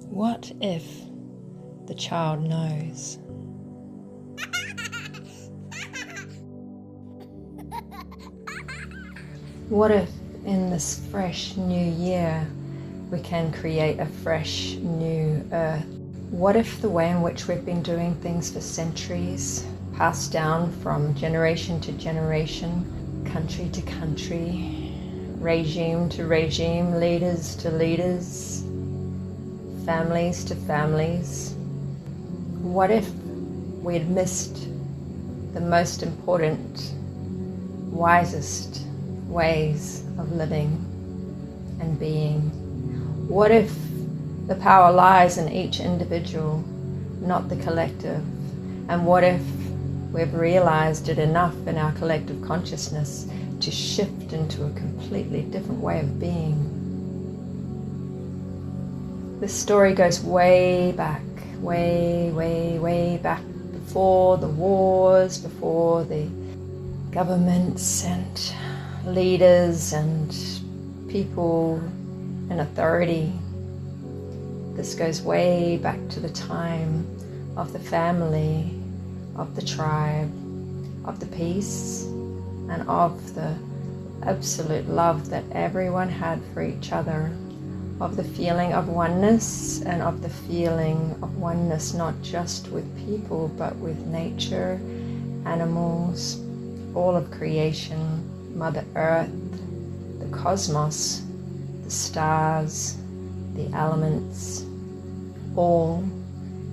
What if the child knows? What if in this fresh new year we can create a fresh new earth? What if the way in which we've been doing things for centuries, passed down from generation to generation, country to country, regime to regime, leaders to leaders, families to families, what if we'd missed the most important, wisest ways of living and being? What if the power lies in each individual, not the collective? And what if we've realized it enough in our collective consciousness to shift into a completely different way of being? This story goes way back, way back, before the wars, before the governments and leaders and people in authority. This goes way back to the time of the family, of the tribe, of the peace, and of the absolute love that everyone had for each other, of the feeling of oneness, and of the feeling of oneness not just with people but with nature, animals, all of creation, Mother Earth, the cosmos, the stars, the elements, all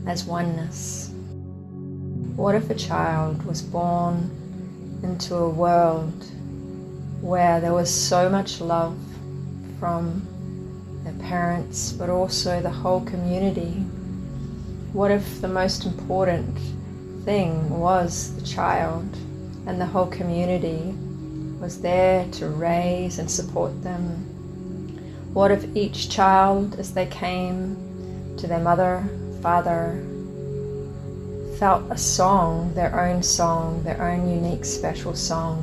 as oneness. What if a child was born into a world where there was so much love from their parents, but also the whole community? What if the most important thing was the child, and the whole community was there to raise and support them? What if each child, as they came to their mother, father, felt a song, their own unique special song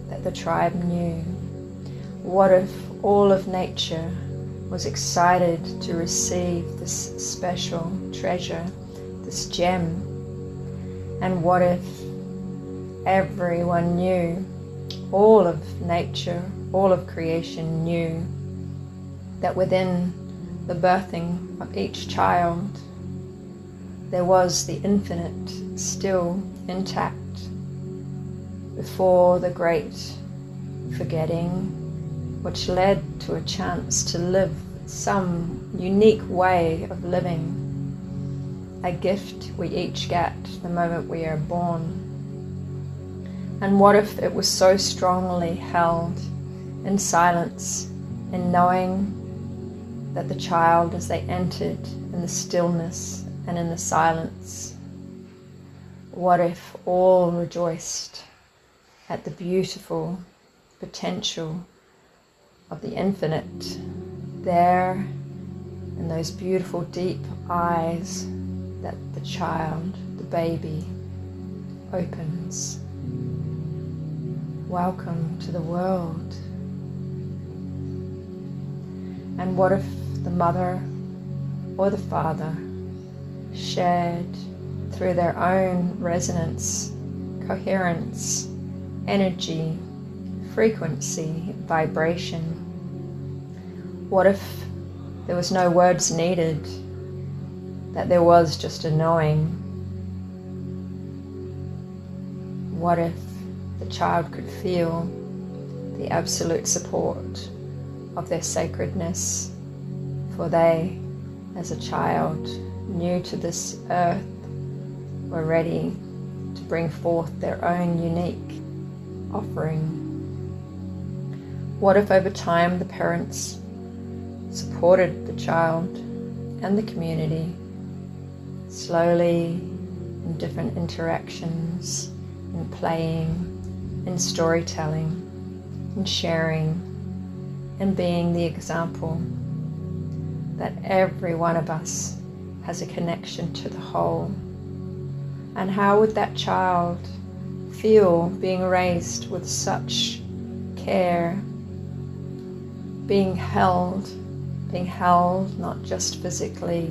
that the tribe knew? What if all of nature was excited to receive this special treasure, this gem? And what if everyone knew, all of nature, all of creation knew, that within the birthing of each child there was the infinite still intact before the great forgetting, which led to a chance to live some unique way of living, a gift we each get the moment we are born? And what if it was so strongly held in silence, in knowing that the child, as they entered in the stillness and in the silence, what if all rejoiced at the beautiful potential of the infinite there in those beautiful deep eyes that the child, the baby, opens? Welcome to the world. And what if the mother or the father shared through their own resonance, coherence, energy, frequency, vibration? What if there was no words needed, that there was just a knowing? What if the child could feel the absolute support of their sacredness, for they, as a child, new to this earth, were ready to bring forth their own unique offering? What if over time the parents supported the child and the community, slowly in different interactions, in playing, in storytelling, in sharing, and being the example that every one of us has a connection to the whole? And how would that child feel being raised with such care, being held being held not just physically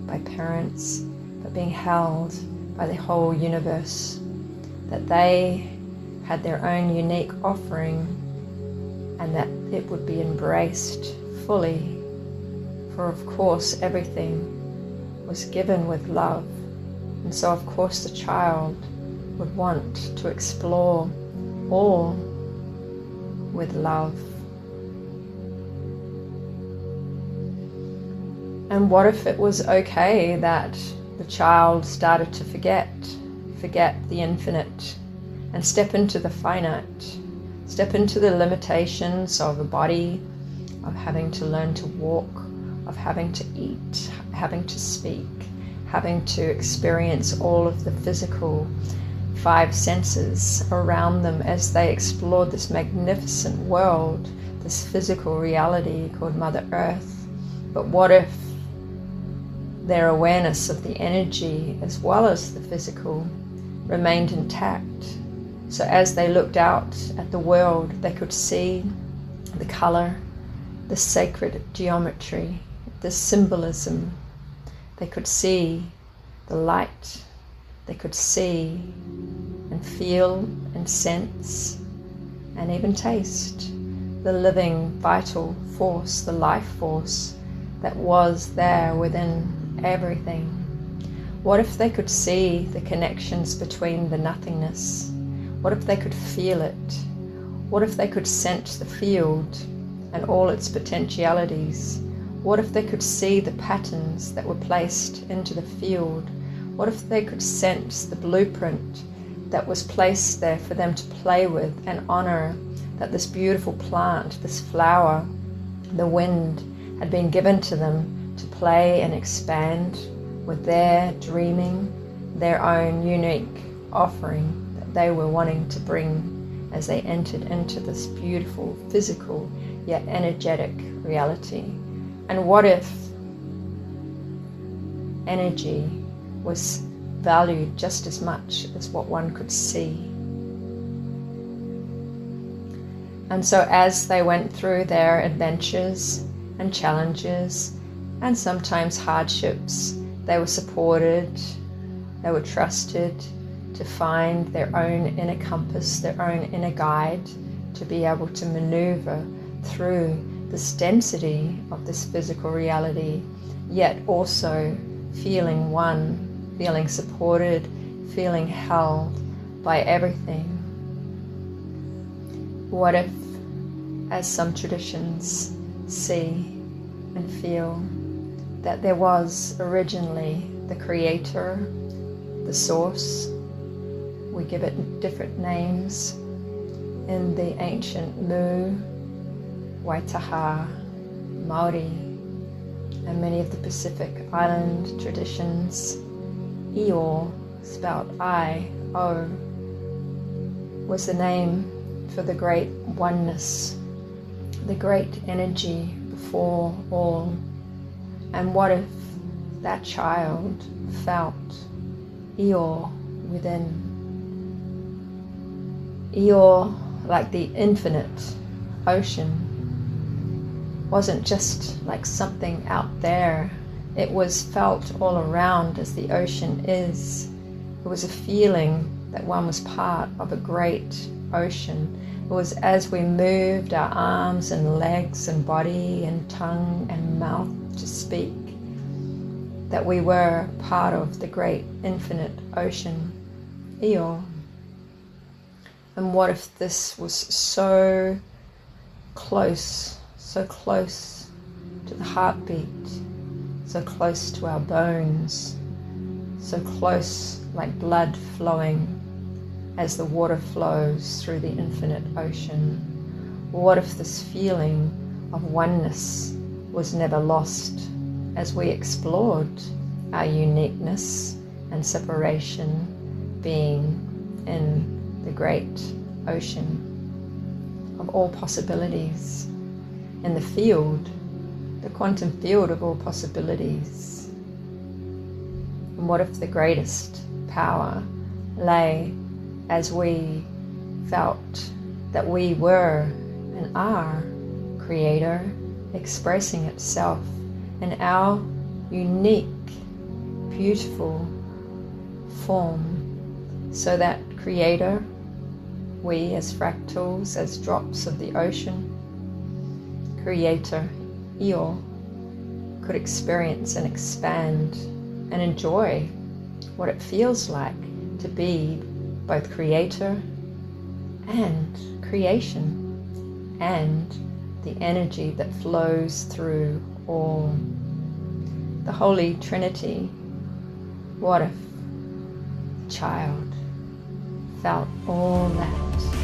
by parents, but being held by the whole universe, that they had their own unique offering and that it would be embraced fully. For of course everything was given with love, and so of course the child would want to explore all with love. And what if it was okay that the child started to forget the infinite and step into the finite, step into the limitations of a body, of having to learn to walk, of having to eat, having to speak, having to experience all of the physical 5 senses around them as they explored this magnificent world, this physical reality called Mother Earth. But what if their awareness of the energy as well as the physical remained intact? So as they looked out at the world, they could see the color, the sacred geometry, the symbolism. They could see the light. They could see and feel and sense and even taste the living vital force, the life force that was there within everything. What if they could see the connections between the nothingness? What if they could feel it? What if they could sense the field and all its potentialities? What if they could see the patterns that were placed into the field? What if they could sense the blueprint that was placed there for them to play with and honor that this beautiful plant, this flower, the wind had been given to them to play and expand with their dreaming, their own unique offering that they were wanting to bring as they entered into this beautiful physical yet energetic reality? And what if energy was valued just as much as what one could see? And so as they went through their adventures and challenges and sometimes hardships, they were supported, they were trusted to find their own inner compass, their own inner guide, to be able to maneuver through this density of this physical reality, yet also feeling one, feeling supported, feeling held by everything. What if, as some traditions see and feel, that there was originally the creator, the source? We give it different names in the ancient Mu, Waitaha, Maori, and many of the Pacific Island traditions. Io, spelled I-O, was the name for the great oneness, the great energy before all. And what if that child felt Io within? Io, like the infinite ocean, wasn't just like something out there. It was felt all around as the ocean is. It was a feeling that one was part of a great ocean. It was as we moved our arms and legs and body and tongue and mouth to speak, that we were part of the great infinite ocean, Io. And what if this was so close to the heartbeat, so close to our bones, so close like blood flowing as the water flows through the infinite ocean? What if this feeling of oneness was never lost as we explored our uniqueness and separation, being in the great ocean of all possibilities, in the field, the quantum field of all possibilities? And what if the greatest power lay as we felt that we were and are creator, expressing itself in our unique, beautiful form, so that Creator, we as fractals, as drops of the ocean, Creator, Io, could experience and expand and enjoy what it feels like to be both Creator and creation, and the energy that flows through all. The Holy Trinity. What if the child felt all that